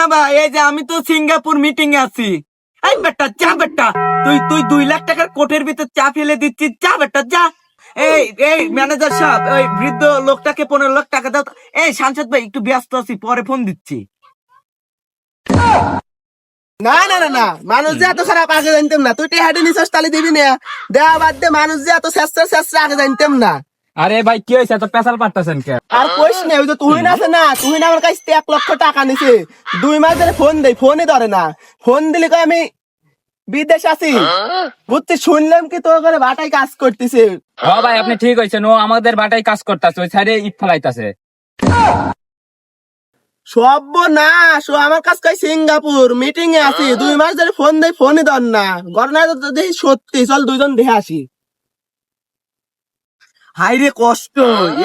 হ্যাঁ ভাই, এই যে আমি তো সিঙ্গাপুর মিটিং এ আছি। এই বেটা যা বেটা, তুই তুই 2 লাখ টাকার কোটের ভিতর চা ফেলে দিচ্ছিস, যা বেটা যা। এই এই ম্যানেজার সাহেব, ওই বৃদ্ধ লোকটাকে 15 লাখ টাকা দাও তো। এই সাংসদ ভাই একটু ব্যস্ত আছি, পরে ফোন দিচ্ছি। না না না না, মানুষ যে এত খারাপ আগে জানতাম না। তুই টেহাডি নিছস তালি দিবি না, দেওয়া বাদ দে। মানুষ যে এত শেষরা শেষরা আগে জানতাম না। আরে ভাই কি হয়েছে, এত পেশাল পাঠতেছেন কে? আর কইস না, ওই যে তুই না আছে না, তুই না আমার কাছ থেকে 1 লক্ষ টাকা নিছে। 2 মাস ধরে ফোন দেই, ফোনই ধরে না। ফোন দিলে কয় আমি বিদেশ আছি। বুঝছি, শুনলাম কি তোর ঘরে ভাটাই কাজ করতেছে। ও ভাই আপনি ঠিক হয়েছেন, ও আমাদের বাটাই কাজ করতেছে, ওই সাইডে ইট ফেলাইতেছে। সর্বনাশ, ও আমার কাছে কয় সিঙ্গাপুর মিটিং এ আছি। 2 মাস ধরে ফোন দেই, ফোনই ধর না। ঘটনা তো দেখি সত্যি, চল দুইজন দেখে আসি। হাই রে কষ্ট,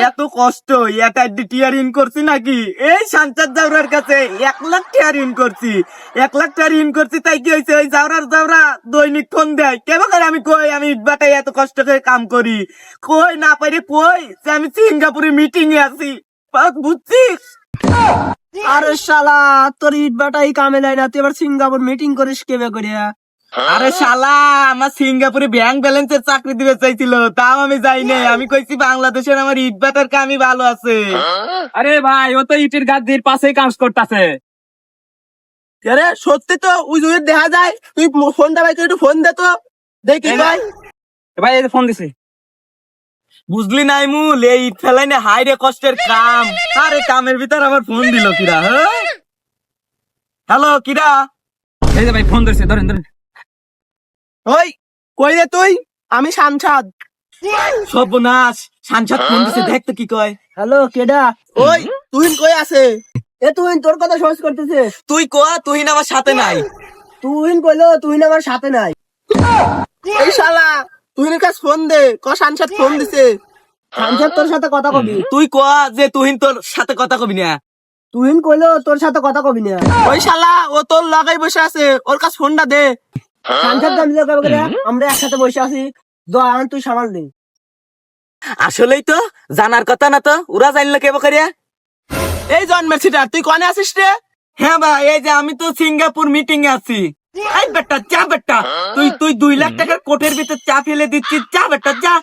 এত কষ্ট। এটা টিয়ার ইন করছি নাকি? এই সাংসদ জাউরার কাছে 1 লাখ টিয়ার ইন করছি, 1 লাখ টিয়ার ইন করছি। তাই কি হয়েছে? ওই জাউরা দৈনিক ফোন দেয় কেমন? আমি কই আমি ইটবাটাই এত কষ্ট করে কাম করি, কই না পারি কই যে আমি সিঙ্গাপুরে মিটিং এ আছি। বুঝছিস? আরে শালা, তোর ইট বাটাই কামে দেয় না, তুই এবার সিঙ্গাপুর মিটিং করিস কেবে করিয়া? আরে শালা, আমার সিঙ্গাপুরে ব্যাংক ব্যালেন্সের চাকরি দিতে চাইছিল, তাও আমি যাই নাই। আমি কইছি বাংলাদেশের আমার ইটবাটার কামই ভালো আছে। আরে ভাই ও তো ইটের গাদির পাশেই কাজ করতেছে। আরে সত্যি তো, ওই যদি দেখা যায়। তুই ফোনটা ভাই, তুই একটু ফোন দে তো, দেখি ভাই। ভাই এই যে ফোন দিছি। বুঝলি নাই মূল, এই ইট ফেলাই না হাই রে কষ্টের কাম। আরে কামের ভিতর আবার ফোন দিল কিরা? হ্যালো কিরা? এই যে ভাই ফোন ধরছে, ধরেন ধরেন। ওই কই রে তুই? আমি সাংসদ। সর্বনাশ, সাংসদ ফোন দিছে, দেখ তো কি কয়। হ্যালো, কেডা? ওই তুই কই আছে? এ তুই তোর কথা সহজ করতেছে। তুই ক, তুই না আমার সাথে নাই। তুই কইলো তুই না আমার সাথে নাই। এই শালা, তুই কাছে ফোন দে, ক সাংসদ ফোন দিছে। সাংসদ তোর সাথে কথা কবি। তুই ক যে তুহিন তোর সাথে কথা কবি না। তুই কইলো তোর সাথে কথা কবি না। ওই শালা, ও তোর লাগাই বসে আছে, ওর কাছে ফোনটা দে। সাংসদ আমরা একসাথে বসে আছি, তুই সামাল দে। আসলেই তো জানার কথা না, তো ওরা জানলো কেবো করিয়া। এই জন্মের সিটার, তুই কনে আছিস রে? হ্যাঁ ভাই, এই যে আমি তো সিঙ্গাপুর মিটিং এ আছি। এই বেটা যা বেটা, তুই তুই 2 লাখ টাকার কোটের ভিতর চা ফেলে দিচ্ছিস, যা বেটা যা।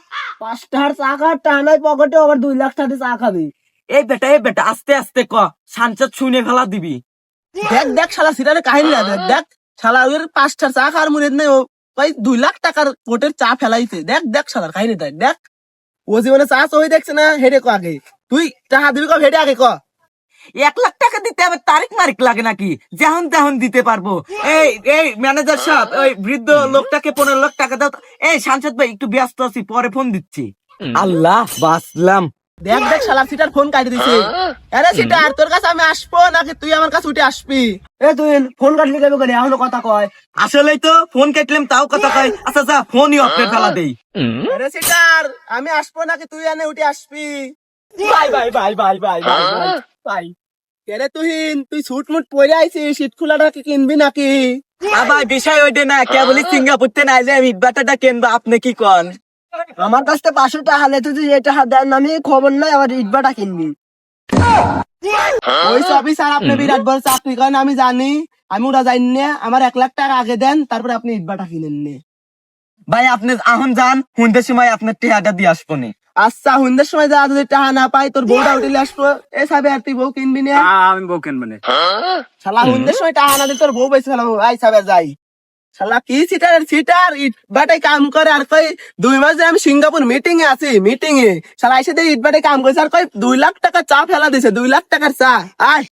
5টার চা খাওয়ার টানায় পকেটে, আবার 2 লাখ টাকা চা খাবি? এই বেটা আস্তে আস্তে ক, সাংসদ শুনে ফেলা দিবি। দেখ দেখ শালা, সিটারে কাহিনী না দেখ দেখ। শালা ওর 5টার চা খাওয়ার মনে নেই, ও ভাই 2 লাখ টাকার কোটের চা ফেলাইছে। দেখ দেখ শালার কাহিনী দেখ দেখ। ও জীবনে চা ওই দেখছে না, হেডে ক আগে। তুই টাকা দিবি, ক হেডে আগে ক। 1 লাখ টাকা দিতে আবার তারিখ মারিক লাগে নাকি? যেমন তেমন দিতে পারবো। এই এই ম্যানেজার সাহেব, ওই বৃদ্ধ লোকটাকে 15 লাখ টাকা দাও তো। এই সাংসদ ভাই একটু ব্যস্ত আছি, পরে ফোন দিচ্ছি। আল্লাহ বাসলাম। দেখ দেখ শালা, সিটার ফোন কাটি দিছে। আরে সিটার, তোর কাছে আমি আসবো নাকি তুই আমার কাছে উঠে আসবি? এ তুই ফোন কাটলি কেন করে, এখনো কথা কয়? আসলেই তো ফোন কাটলাম তাও কথা কয়। আচ্ছা যা, ফোনই অফ করে ফেলা দেই। আরে সিটার, আমি আসবো নাকি তুই এনে উঠে আসবি? Bye bye bye bye bye bye bye bye. কেরে তুই সুট মুট পরে আইছিস, শীত খোলাটা কি কিনবি নাকি? আবার বিষয় ওইটা না, কেবলই সিঙ্গাপুরতে না যে আমি ইটবাটাটা কিনবো, আপনি কি কন? আমার কাছ থেকে 500 টাকা হালে তুই এটা দেন, আমি খবর নাই আবার ইটবাটা কিনবি। ওই অফিসার আপনি বিরাট বড় চাকরি করেন, আমি জানি। আমি ওরা জানি না। আমার 1 লাখ টাকা আগে দেন, তারপরে আপনি ইটবাটা কিনেন নে। ভাই আপনি আহন যান, হুন্ডের সময় আপনার টিহাটা দিয়ে আসবো নি। আচ্ছা, হুন্দের সময় যা, যদি টাকা না পাই তোর বউটা উঠিলে আসবো। এ সাবে আর তুই বউ কিনবি না? আমি বউ কিনবো না। শালা হুন্দের সময় টাকা না দিলে তোর বউ বেঁচে গেল। আই সাবে যাই। শালা কি সিটার সিটার ইটবাটাই কাম করে, আর কই 2 মাস ধরে আমি সিঙ্গাপুর মিটিং এ আছি, মিটিং এ। শালা এসে ইটবাটাই কাম করেছে, আর কই 2 লাখ টাকা চা ফেলা দিছে, 2 লাখ টাকার চা। আয়